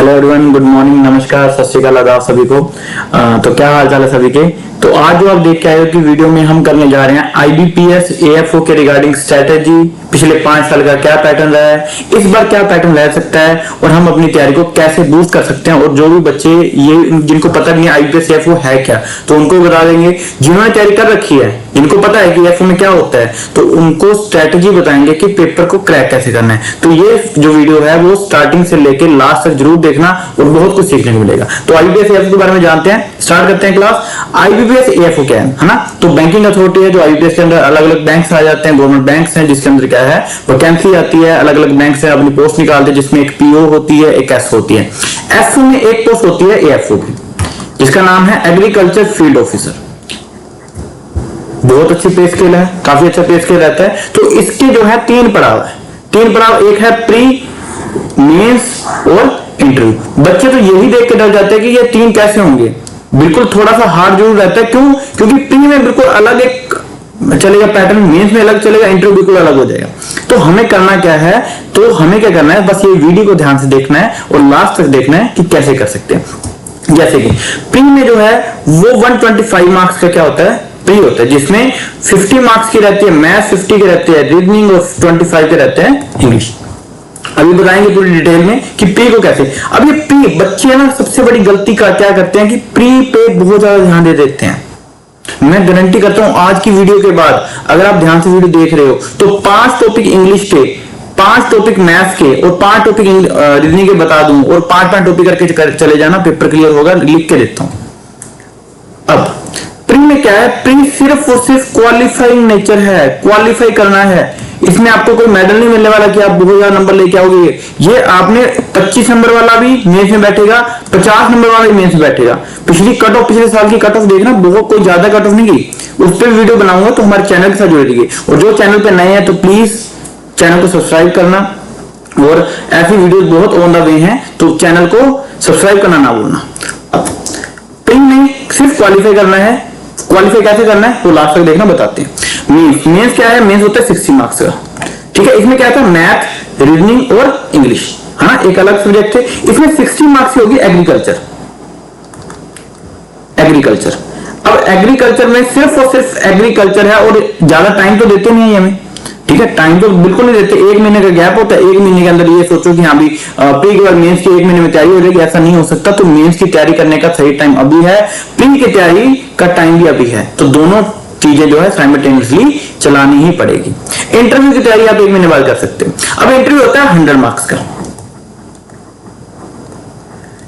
Hello everyone, good morning, नमस्कार, सत श्री अकाल आदाब सभी को। तो क्या हाल चाल है सभी के। तो आज जो आप देख के आए हो कि वीडियो में हम करने जा रहे हैं आईबीपीएस एएफओ के रिगार्डिंग स्ट्रेटेजी। पिछले 5 साल का क्या पैटर्न रहा है, इस बार क्या पैटर्न रह सकता है और हम अपनी तैयारी को कैसे बूस्ट कर सकते हैं। और जो भी बच्चे ये जिनको पता नहीं है आईबीपीएस एएफओ है क्या, तो उनको बता देंगे। जिन्होंने तैयारी कर रखी है, जिनको पता है कि एएफओ में क्या होता है, तो उनको स्ट्रेटेजी बताएंगे कि पेपर को क्रैक कैसे करना है। तो ये जो वीडियो है वो स्टार्टिंग से लेकर लास्ट तक जरूर देखना और बहुत कुछ सीखने को मिलेगा। तो आईबीपीएस एएफओ के बारे में जानते हैं, स्टार्ट करते हैं क्लास। आईबीपीएस एएफओ क्या है ना। तो बैंकिंग अथॉरिटी है जो आईबीपीएस के अंदर अलग अलग बैंक्स आ जाते हैं, गवर्नमेंट बैंक्स हैं जिसके अंदर क्या है वैकेंसी आती है, अलग अलग बैंक से अपनी पोस्ट निकालते हैं, जिसमें एक पीओ होती है, एक एस होती है। एफओ में एक पोस्ट होती है एएफओ की, जिसका नाम है एग्रीकल्चर फील्ड ऑफिसर। बहुत अच्छी पे स्केल है, काफी अच्छा पे स्केल रहता है। तो इसके जो है 3 पड़ाव है, 3 पड़ाव। एक है प्री, मेंस और इंटरव्यू। बच्चे तो यही देख के डर जाते हैं कि ये 3 कैसे होंगे। बिल्कुल थोड़ा सा हार्ड जरूर रहता है। क्यों? क्योंकि प्री में बिल्कुल अलग एक चलेगा पैटर्न, मेंस में अलग चलेगा, इंटरव्यू बिल्कुल अलग हो जाएगा। तो हमें करना क्या है, तो हमें क्या करना है, बस ये वीडियो को ध्यान से देखना है और लास्ट तक देखना है कि कैसे कर सकते हैं। जैसे कि प्री में जो है वो 125 मार्क्स का क्या होता है, प्री होता है, जिसमें 50 मार्क्स की रहती है मैथ्स, 50 के रहते हैं रीजनिंग और 25 के रहते हैं इंग्लिश। अभी बताएंगे पूरी डिटेल में कि प्री को कैसे। अब ये प्री बच्चे है ना, सबसे बड़ी गलती का क्या करते हैं कि प्री पे बहुत ज्यादा ध्यान दे देते हैं। मैं गारंटी करता हूं आज की वीडियो के बाद अगर आप ध्यान से वीडियो देख रहे हो तो 5 टॉपिक इंग्लिश के, 5 टॉपिक मैथ्स के और 5 टॉपिक रीजनिंग के बता दूं और 5 टॉपिक करके चले जाना, पेपर क्लियर होगा, लिख के देता हूं। अब प्री में क्या है, प्री सिर्फ और सिर्फ क्वालिफाइंग नेचर है, क्वालिफाई करना है। इसमें आपको कोई मेडल नहीं मिलने वाला कि आप बहुत ज्यादा नंबर लेके आओगे। ये आपने 25 नंबर वाला भी मेंस में बैठेगा, 50 नंबर वाला भी मेंस में बैठेगा। पिछली कट ऑफ, पिछले साल की कट ऑफ देखना, बहुत कोई ज्यादा कट ऑफ नहीं की, उस पर वीडियो बनाऊंगा, तो हमारे चैनल के साथ जुड़े रहिए। और जो चैनल पे नए हैं तो प्लीज चैनल को सब्सक्राइब करना, और ऐसी वीडियो बहुत ऑन द वे हैं, तो चैनल को सब्सक्राइब करना ना भूलना। अब प्री में सिर्फ क्वालिफाई करना है, क्वालिफाई कैसे करना है वो लास्ट तक देखना, बताते हैं। मेंस क्या है, मेंस होता है 60 मार्क्स का, ठीक है। इसमें क्या था, मैथ, रीजनिंग और इंग्लिश, है ना, एक अलग सब्जेक्ट थे। इसमें 60 मार्क्स की होगी एग्रीकल्चर। एग्रीकल्चर, अब एग्रीकल्चर में सिर्फ और सिर्फ एग्रीकल्चर है और ज्यादा टाइम तो देते नहीं है हमें, ठीक है, टाइम तो बिल्कुल नहीं देते। 1 महीने का गैप होता है, 1 महीने के अंदर ये सोचो कि हाँ भी प्री के बाद मेंस की 1 महीने में तैयारी हो जाएगी, ऐसा नहीं हो सकता। तो मेंस की तैयारी करने का सही टाइम अभी है, प्री की तैयारी का टाइम भी अभी है, तो दोनों चीजें जो है साइमल्टेनियसली चलानी ही पड़ेगी। इंटरव्यू की तैयारी आप 1 महीने बाद कर सकते हैं। अब इंटरव्यू होता है 100 मार्क्स का,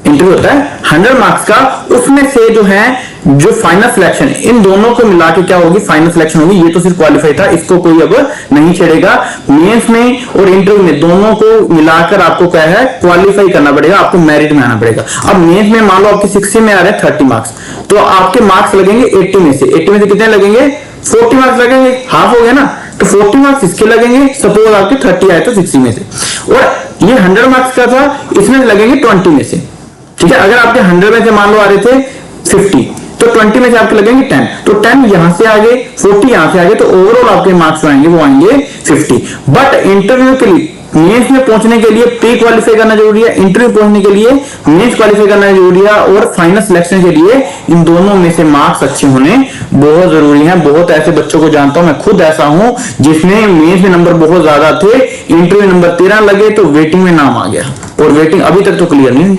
इंटरव्यू होता है 100 मार्क्स का। उसमें से जो है जो फाइनल सिलेक्शन, इन दोनों को मिला के क्या होगी, फाइनल सिलेक्शन होगी। ये तो सिर्फ क्वालिफाई था, इसको कोई अब नहीं छेड़ेगा। मेंस में और इंटरव्यू में दोनों को मिलाकर आपको क्या है, क्वालिफाई करना पड़ेगा, आपको मेरिट में आना पड़ेगा। अब मेंस में मान लो आपके 60 में आ रहे हैं 30 मार्क्स, तो आपके मार्क्स लगेंगे 80 में से। 80 में से कितने लगेंगे, 40 मार्क्स लगेंगे, हाफ हो गया ना। तो 40 मार्क्स इसके लगेंगे, सपोज आपके 30 आए तो 60 में से, और ये 100 मार्क्स का था, इसमें लगेंगे 20 में से, ठीक है। अगर आपके 100 में से मान लो आ रहे थे 50, तो 20 में से आपके लगेंगे 10, तो 10 यहां से आगे, 40 यहां से आगे, तो ओवरऑल आपके मार्क्स आएंगे वो आएंगे 50। बट इंटरव्यू के लिए, मेंस में पहुंचने के लिए प्री क्वालिफाई करना जरूरी है, इंटरव्यू पहुंचने के लिए मेंस क्वालिफाई करना जरूरी है, और फाइनल सिलेक्शन के लिए इन दोनों में से मार्क्स अच्छे होने बहुत जरूरी है। बहुत ऐसे बच्चों को जानता हूं, मैं खुद ऐसा हूं, जिसमें मेंस में नंबर बहुत ज्यादा थे, इंटरव्यू नंबर 13 लगे तो वेटिंग में नाम आ गया, और वेटिंग अभी तक तो क्लियर नहीं हुई,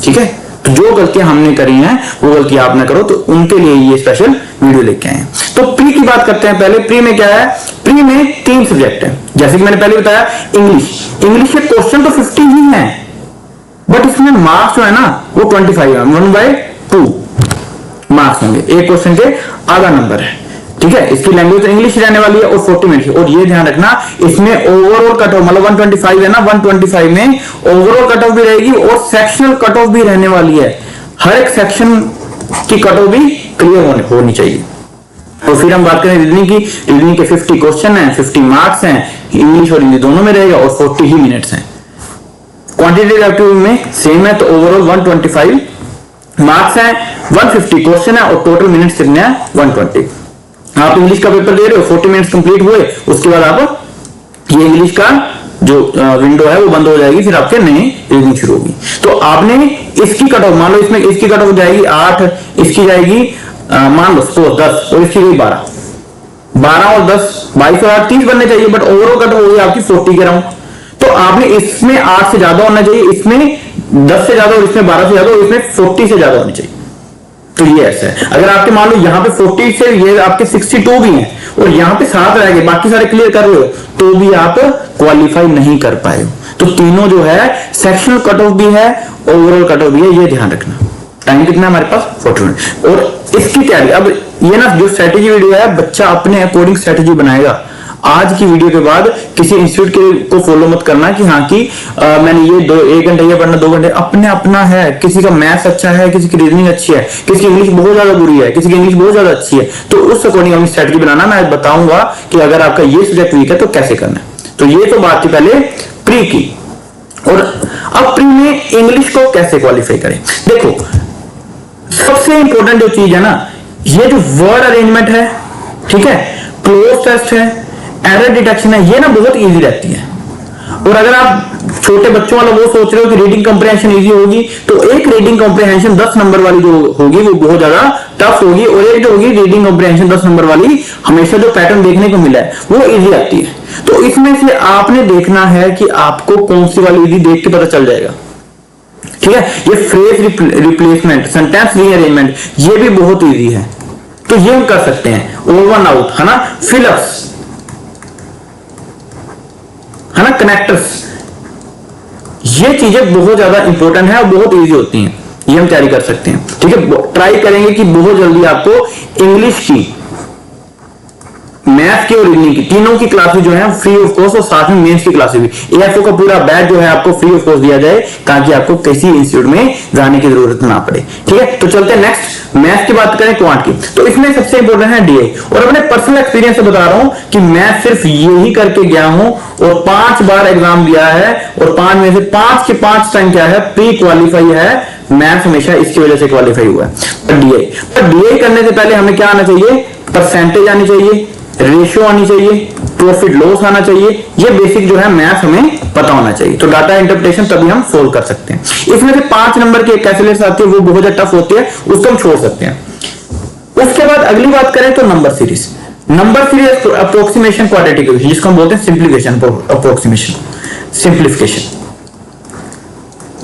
ठीक है। तो जो गलतियां हमने करी हैं वो गलतियां आप ना करो, तो उनके लिए ये स्पेशल वीडियो लेके आए हैं। तो प्री की बात करते हैं पहले। प्री में क्या है, प्री में 3 सब्जेक्ट है, जैसे कि मैंने पहले बताया। इंग्लिश, इंग्लिश के क्वेश्चन तो 50 ही हैं, बट इसमें मार्क्स जो है ना वो 25 है, 1/2 मार्क्स होंगे, एक क्वेश्चन के आधा नंबर है, ठीक है। इसकी लैंग्वेज तो इंग्लिश रहने वाली है और 40 मिनट की। और ये ध्यान रखना, इसमें ओवरऑल कट ऑफ, मतलब 125 है ना, 125 में ओवरऑल कट ऑफ भी रहेगी और सेक्शनल कट ऑफ भी रहने वाली है। हर एक सेक्शन की कट ऑफ भी क्लियर होनी चाहिए। तो फिर हम बात करें रीजनिंग की। रीजनिंग के 50 क्वेश्चन है, 50 मार्क्स हैं, इंग्लिश और हिंदी दोनों में रहेगा, और 40 ही मिनट्स हैं। क्वांटिटेटिव एप्टीट्यूड में सेम है, तो ओवरऑल 125 मार्क्स हैं, 150 क्वेश्चन है, और टोटल मिनट्स कितने हैं, 120। आप इंग्लिश का पेपर दे रहे हो, 40 मिनट्स कंप्लीट हुए, उसके बाद आप ये इंग्लिश का जो विंडो है वो बंद हो जाएगी, फिर आपके नई रीडिंग शुरू होगी। तो आपने इसकी कट ऑफ, मान लो इसमें इसकी कट ऑफ जाएगी 8, इसकी जाएगी मान लो 10 और इसकी गई 12 और 10 22 और 8 30 बनने चाहिए, बट ओवरऑल कट हो गई आपकी 40 के राउंड। तो आपने इसमें 8 से ज्यादा होना चाहिए, इसमें 10 से ज्यादा और इसमें 12 से ज्यादा और इसमें 40 से ज्यादा होनी चाहिए। तो ये ऐसा है। अगर आपके मान लो यहाँ पे 40 से ये आपके 62 भी हैं और यहाँ पे 7 रह गए, बाकी सारे क्लियर कर रहे हो, तो भी आप क्वालिफाई नहीं कर पाए हो। तो तीनों जो है सेक्शनल कट ऑफ भी है, ओवरऑल कट ऑफ भी है, ये ध्यान रखना। टाइम कितना है हमारे पास 40 मिनट। और इसकी तैयारी, अब ये ना जो स्ट्रेटेजी वीडियो है, बच्चा अपने अकॉर्डिंग स्ट्रेटेजी बनाएगा। आज की वीडियो के बाद किसी इंस्टीट्यूट को फॉलो मत करना कि हाँ कि मैंने ये 1 घंटे ये पढ़ना 2 घंटे, अपने अपना है। किसी का मैथ्स अच्छा है, किसी की रीजनिंग अच्छी है, किसी की इंग्लिश बहुत ज्यादा बुरी है, किसी की इंग्लिश बहुत ज्यादा अच्छी है। तो उस अकॉर्डिंग अपनी स्ट्रेटेजी बनाना। मैं बताऊंगा कि अगर आपका ये सब्जेक्ट वीक है तो कैसे करना है। तो ये तो बात थी पहले प्री की। और अब प्री में इंग्लिश को कैसे क्वालिफाई करें। देखो सबसे इंपॉर्टेंट जो चीज है ना, ये जो वर्ड अरेंजमेंट है, ठीक है, क्लोज टेस्ट है, एरर डिटेक्शन है, ये ना बहुत इजी रहती है। और अगर आप छोटे बच्चों वाला वो सोच रहे हो कि रीडिंग कॉम्प्रिहेंशन इजी होगी, तो एक रीडिंग कॉम्प्रिहेंशन 10 नंबर वाली जो होगी वो बहुत ज्यादा टफ होगी, और एक जो होगी रीडिंग कॉम्प्रिहेंशन 10 नंबर वाली, हमेशा जो पैटर्न देखने को मिला है वो इजी आती है। तो इसमें से आपने देखना है कि आपको कौन सी वाली इजी देख के पता चल जाएगा, ठीक है। ये फ्रेज रिप्लेसमेंट, सेंटेंस रीअरेंजमेंट, ये भी बहुत इजी है, तो ये हम कर सकते हैं। ओवन आउट है ना, फिलअप्स है ना, कनेक्टर्स, ये चीजें बहुत ज्यादा इंपॉर्टेंट है और बहुत इजी होती हैं, ये हम तैयारी कर सकते हैं, ठीक है। ट्राई करेंगे कि बहुत जल्दी आपको इंग्लिश की, मैथ की और रीजनिंग की, तीनों की क्लासेस जो है फ्री ऑफ कॉस्ट, और साथ में मेंस की क्लासेस भी, एएफओ का पूरा बैच जो है आपको फ्री ऑफ कॉस्ट दिया जाए, ताकि आपको किसी इंस्टीट्यूट में जाने की जरूरत ना पड़े, ठीक है। तो चलते हैं नेक्स्ट, मैथ की बात करें, क्वांट की। तो इसमें सबसे इंपॉर्टेंट है डीआई। और अपने पर्सनल एक्सपीरियंस से बता रहा हूं कि मैं सिर्फ यही करके गया हूं और 5 बार एग्जाम दिया है, और 5 में से 5 के 5 टाइम क्या है, प्री क्वालिफाई है। मैथ हमेशा इसकी वजह से क्वालिफाई हुआ है। डीआई, पर डीआई करने से पहले हमें क्या आना चाहिए, परसेंटेज आनी चाहिए, रेशियो आनी चाहिए, प्रॉफिट लॉस आना चाहिए, ये बेसिक जो है मैथ हमें पता होना चाहिए। तो डाटा इंटरप्रिटेशन तभी हम सोल्व कर सकते हैं। इसमें से 5 नंबर की कैलकुलेशन आती है, वो बहुत ज्यादा टफ होती है, उसको हम छोड़ सकते हैं। उसके बाद अगली बात करें तो number series. Number series approximation, quadratic, जिसको हम बोलते हैं सिंप्लीफिकेशन, अप्रोक्सीमेशन, सिंप्लीफिकेशन,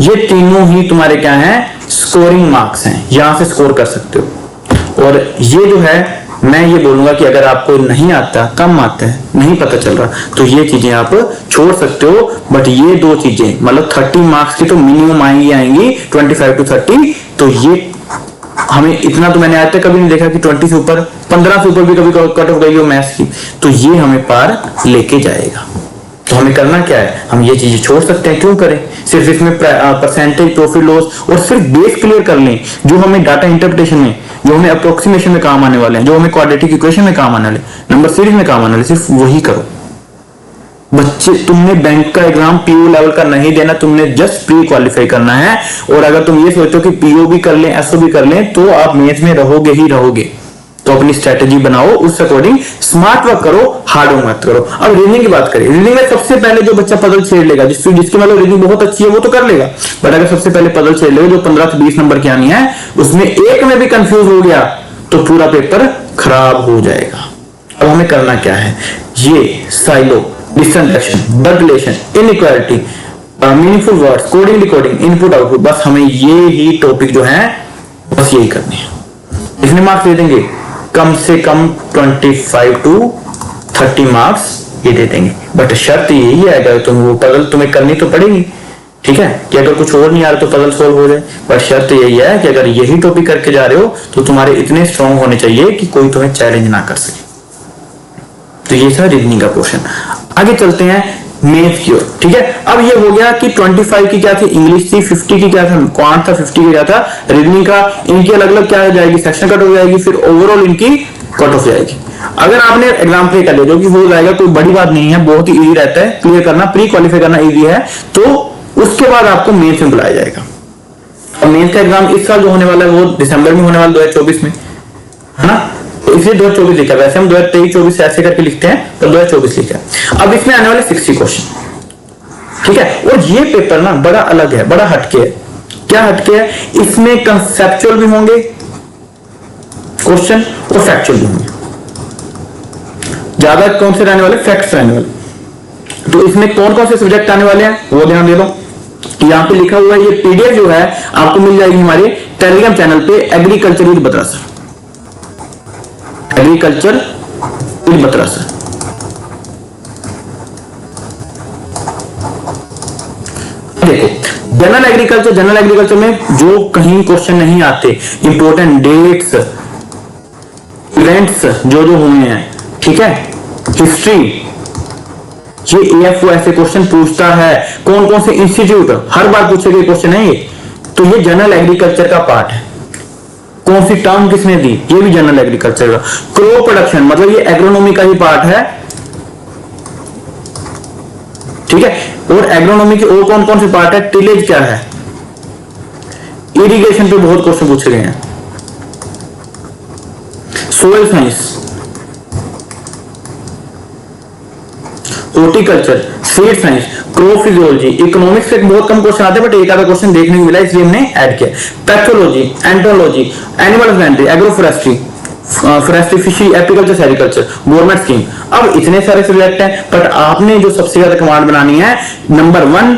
ये तीनों ही तुम्हारे क्या है, स्कोरिंग मार्क्स हैं, यहां से स्कोर कर सकते हो। और ये जो है मैं ये बोलूंगा कि अगर आपको नहीं आता, कम आता है, नहीं पता चल रहा, तो ये चीजें आप छोड़ सकते हो। बट ये 2 चीजें मतलब 30 मार्क्स की तो मिनिमम आएंगी 25 to 30। तो ये हमें इतना तो मैंने आज तक कभी नहीं देखा कि 20 से ऊपर, 15 से ऊपर भी कभी कट ऑफ गई हो मैथ्स की, तो ये हमें पार लेके जाएगा। तो हमें करना क्या है, हम ये चीजें छोड़ सकते हैं, क्यों करें। सिर्फ इसमें परसेंटेज, प्रॉफिट लॉस और सिर्फ बेस क्लियर कर लें, जो हमें डाटा इंटरप्रिटेशन में, जो हमें अप्रोक्सीमेशन में काम आने वाले हैं, जो हमें क्वाड्रेटिक इक्वेशन में काम आने वाले, नंबर सीरीज में काम आने वाले, सिर्फ वही करो। बच्चे, तुमने बैंक का एग्जाम पीओ लेवल का नहीं देना, तुमने जस्ट प्री क्वालिफाई करना है। और अगर तुम ये सोचो कि पीओ भी कर लें, एसओ भी कर लें, तो आप मेंस में रहोगे ही रहोगे। तो अपनी स्ट्रेटेजी बनाओ, उस अकॉर्डिंग स्मार्ट वर्क करो, हार्ड वर्क मत करो। अब रीजनिंग की बात करें, रीजनिंग में सबसे पहले जो बच्चा पजल छेड़ लेगा, जिसकी मतलब रीजनिंग बहुत अच्छी है, वो तो कर लेगा। बट अगर सबसे पहले पजल छेड़ लेगा जो 15 से 20 नंबर की आनी है, उसमें एक में भी कंफ्यूज हो गया तो पूरा पेपर खराब हो जाएगा। अब हमें करना क्या है, ये silo, disinteraction, blood relation, inequality, meaningful words, coding decoding, input output, बस हमें ये ही टॉपिक जो है बस यही करने हैं। इसमें मार्क्स दे देंगे कम से कम 25 to 30 मार्क्स ये दे देंगे। बट शर्त यही है, अगर तुम वो पजल तुम्हें करनी तो पड़ेगी, ठीक है, कि अगर कुछ और नहीं आ रहा तो पजल सोल्व हो जाए। बट शर्त यही है कि अगर यही टॉपिक करके जा रहे हो तो तुम्हारे इतने स्ट्रांग होने चाहिए कि कोई तुम्हें चैलेंज ना कर सके। तो ये था रीजनिंग का पोर्शन। आगे चलते हैं मैथ की ओर, ठीक है। अब ये हो गया कि 25 की क्या थी, इंग्लिश थी, 50 की क्या था, क्वांट था, 50 की क्या था, रीजनिंग का। इनकी अलग अलग क्या जाएगी, सेक्शन कट हो जाएगी, फिर ओवरऑल इनकी कट ऑफ जाएगी। अगर आपने एग्जाम क्लियर कर लिया, जो कि हो जाएगा, कोई बड़ी बात नहीं है, बहुत ही इजी रहता है क्लियर करना, प्री क्वालिफाई करना इजी है, तो उसके बाद आपको मेंस में बुलाया जाएगा। और मेंस का एग्जाम इस साल जो होने वाला है वो दिसंबर में होने वाला 2024 में, है ना। तो इसलिए 2024 लिखा है, वैसे हम 2023-24 ऐसे करके लिखते हैं, तो 2024 लिखा है। अब इसमें आने वाले 60 क्वेश्चन, ठीक है। और ये पेपर ना बड़ा अलग है, बड़ा हटके है। क्या हटके है? इसमें कंसेप्चुअल भी होंगे क्वेश्चन और फैक्चुअल भी होंगे। ज्यादा कौन से रहने वाले? फैक्ट्स रहने वाले। तो इसमें कौन कौन से सब्जेक्ट आने वाले हैं वो ध्यान दे दो। यहां पे लिखा हुआ है, ये पीडीएफ जो है आपको मिल जाएगी हमारे टेलीग्राम चैनल पे, agriculture with Batra sir, agriculture with Batra sir. देखो जनरल एग्रीकल्चर, जनरल एग्रीकल्चर में जो कहीं क्वेश्चन नहीं आते, इंपॉर्टेंट डेट्स, इवेंट्स जो जो हुए हैं, ठीक है, हिस्ट्री, ये एएफओ ऐसे क्वेश्चन पूछता है। कौन कौन से इंस्टीट्यूट, हर बार पूछे गए क्वेश्चन है ये। तो ये जनरल एग्रीकल्चर का पार्ट है। कौन सी टर्म किसने दी, ये भी जनरल एग्रीकल्चर का। क्रॉप प्रोडक्शन मतलब ये एग्रोनॉमी का ही पार्ट है, ठीक है। और एग्रोनॉमी के और कौन कौन से पार्ट है? टिलेज क्या है, इरिगेशन पे बहुत क्वेश्चन पूछे गए हैं, soil science, horticulture, seed science, crop physiology, economics से बहुत कम क्वेश्चन आते हैं, बट एक आधा क्वेश्चन देखने को मिला इसलिए हमने ऐड किया। Pathology, entomology, animal husbandry, agroforestry, forestry, fishery, apiculture, sericulture, government scheme. अब इतने सारे सब्जेक्ट हैं, बट आपने जो सबसे ज्यादा कमांड बनानी है, number 1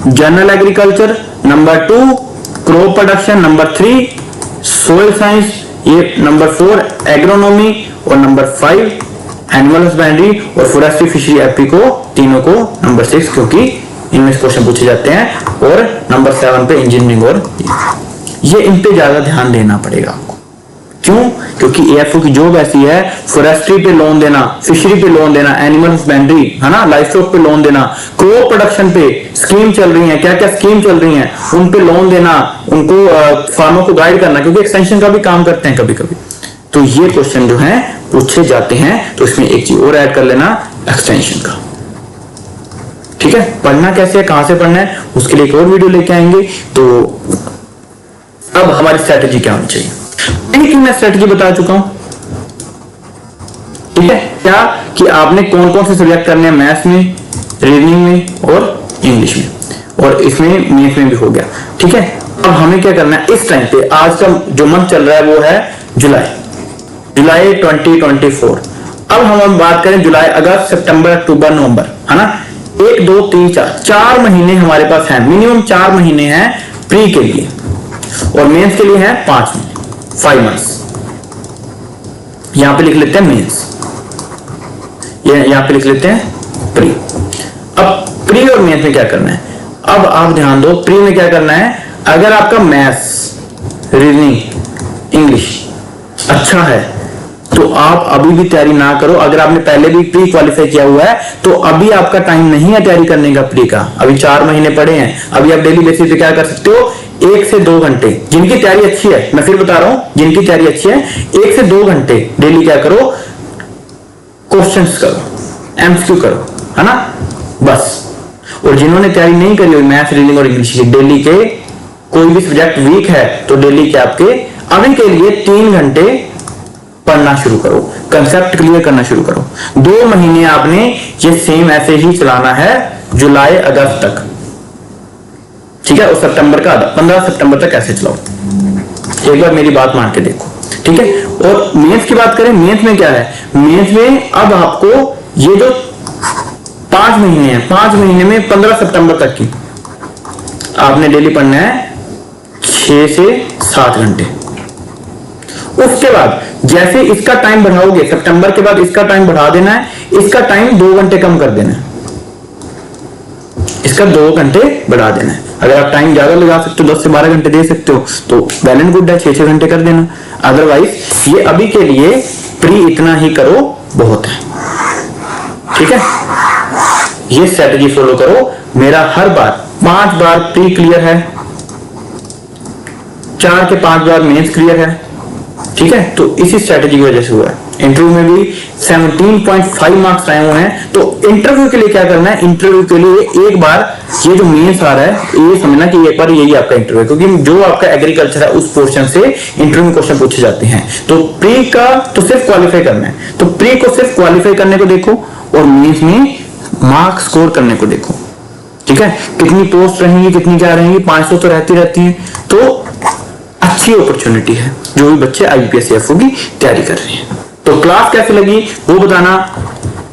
general agriculture, number 2 crop production, number 3 soil science, ये नंबर 4 एग्रोनॉमी, और नंबर 5 एनिमल हस्बेंड्री और फॉरेस्ट्री, फिशरी, एपी को तीनों को नंबर 6, क्योंकि इनमें से क्वेश्चन पूछे जाते हैं। और नंबर 7 पे इंजीनियरिंग, और ये इन पे ज्यादा ध्यान देना पड़ेगा आपको। क्यों? क्योंकि एएफओ की जॉब ऐसी है, फॉरेस्ट्री पे लोन देना, फिशरी पे लोन देना, एनिमल हस्बेंड्री है ना, लाइफ स्टॉक पे लोन देना, क्रॉप प्रोडक्शन पे स्कीम चल रही है, क्या क्या स्कीम चल रही है उन पे लोन देना, उनको फार्मर को गाइड करना, क्योंकि एक्सटेंशन का भी काम करते हैं कभी कभी। तो ये क्वेश्चन जो है पूछे जाते हैं। तो इसमें एक चीज और ऐड कर लेना, एक्सटेंशन का, ठीक है। पढ़ना कैसे है, कहां से पढ़ना है, उसके लिए एक और वीडियो लेके आएंगे। तो अब हमारी स्ट्रेटेजी क्या होनी चाहिए, कि मैं स्ट्रेटेजी बता चुका हूं, ठीक है। क्या कि आपने कौन कौन से सब्जेक्ट करने हैं, मैथ्स में, रीजनिंग में और इंग्लिश में, और इसमें मैथ में भी हो गया, ठीक है। अब हमें क्या करना है इस टाइम पे, आज का जो मंथ चल रहा है वो है जुलाई 2024। अब हम बात करें जुलाई, अगस्त, सितंबर, अक्टूबर, नवंबर, है ना, 1 2 3 4 महीने हमारे पास हैं, मिनिमम 4 महीने हैं प्री के लिए, और मेंस के लिए हैं 5 मंथ्स। यहां पे लिख लेते हैं मेंस, यहां पे लिख लेते हैं प्री। अब प्री और मेंस में क्या करना है, अब आप ध्यान दो, प्री में क्या करना है, अगर आपका मैथ्स, रीजनिंग, इंग्लिश अच्छा है तो आप अभी भी तैयारी ना करो। अगर आपने पहले भी प्री क्वालिफाई किया हुआ है तो अभी आपका टाइम नहीं है तैयारी करने का प्री का, अभी 4 महीने पड़े हैं। अभी आप डेली बेसिस पे क्या कर सकते हो, 1 से 2 घंटे, जिनकी तैयारी अच्छी है, मैं फिर बता रहा हूं, जिनकी तैयारी अच्छी है 1 से 2 घंटे डेली क्या करो, क्वेश्चंस करो, एमसीक्यू करो, है ना, बस। और जिन्होंने तैयारी नहीं करी हुई मैथ्स, रीजनिंग और इंग्लिश की, डेली के कोई भी सब्जेक्ट वीक है तो डेली के आपके अभी के लिए 3 घंटे पढ़ना शुरू करो, कंसेप्ट क्लियर करना शुरू करो। 2 महीने आपने ये सेम ऐसे ही चलाना है, जुलाई अगस्त तक, ठीक है। और सितंबर का 15 सितंबर तक ऐसे चलाओ। एक बार मेरी बात मान के देखो, ठीक है। और मेंस की बात करें, मेंस में क्या है, मेंस में अब आपको ये जो 5 महीने हैं, 5 महीने में 15 सितंबर तक की आपने डेली पढ़ना है 6 से 7 घंटे। उसके बाद जैसे इसका टाइम बढ़ाओगे, सितंबर के बाद इसका टाइम बढ़ा देना है, इसका टाइम 2 घंटे कम कर देना है, इसका 2 घंटे बढ़ा देना है। अगर आप टाइम ज्यादा लगा सकते हो, 10 से 12 घंटे दे सकते हो तो वेल एंड गुड है, 6-6 घंटे कर देना। अदरवाइज ये अभी के लिए प्री इतना ही करो, बहुत है, ठीक है। ये स्ट्रेटेजी फॉलो करो। मेरा हर बार 5 बार प्री क्लियर है, 4 के 5 बार मेंस क्लियर है, ठीक है। तो इसी स्ट्रेटेजी की वजह से हुआ है। इंटरव्यू में भी 17.5 मार्क्स आए हुए हैं। तो इंटरव्यू के लिए क्या करना है, इंटरव्यू के लिए एक बार ये जो मेंस आ रहा है ये समझना कि एक बार यही आपका इंटरव्यू है, क्योंकि जो आपका एग्रीकल्चर है उस पोर्शन से इंटरव्यू में क्वेश्चन पूछे जाते हैं। तो प्री का तो सिर्फ क्वालिफाई करना है, तो प्री को सिर्फ क्वालिफाई करने को देखो और मेंस में मार्क्स स्कोर करने को देखो, ठीक है, कितनी पोस्ट रहेंगी, कितनी क्या रहेंगी, 500 तो रहती है। तो अच्छी अपॉर्चुनिटी है जो भी बच्चे आईबीपीएस एफओ की तैयारी कर रहे हैं। तो क्लास कैसी लगी वो बताना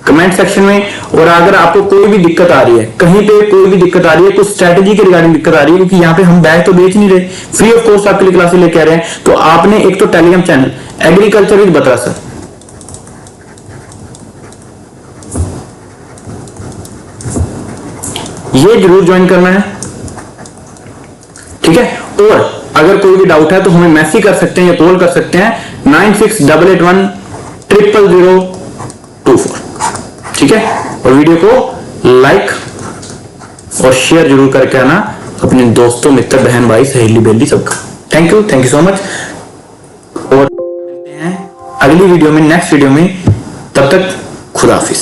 कमेंट सेक्शन में। और अगर आपको कोई भी दिक्कत आ रही है, कहीं पे कोई भी दिक्कत आ रही है, कुछ स्ट्रेटेजी के रिगार्डिंग दिक्कत आ रही है, क्योंकि यहाँ पे हम बैग तो बेच नहीं रहे, फ्री ऑफ कॉस्ट आपके लिए क्लासेस लेके आ रहे हैं, तो आपने एक तो Telegram channel agriculture with Batra sir, ये जरूर ज्वाइन करना है, ठीक है। और अगर कोई भी डाउट है तो हमें मैसेज कर सकते हैं या कॉल कर सकते हैं 9688100024, ठीक है। और वीडियो को लाइक और शेयर जरूर करके आना अपने दोस्तों, मित्र, बहन, भाई, सहेली, बेली सबका। Thank you so much. और मिलते हैं अगली वीडियो में, नेक्स्ट वीडियो में। तब तक खुदा हाफिज।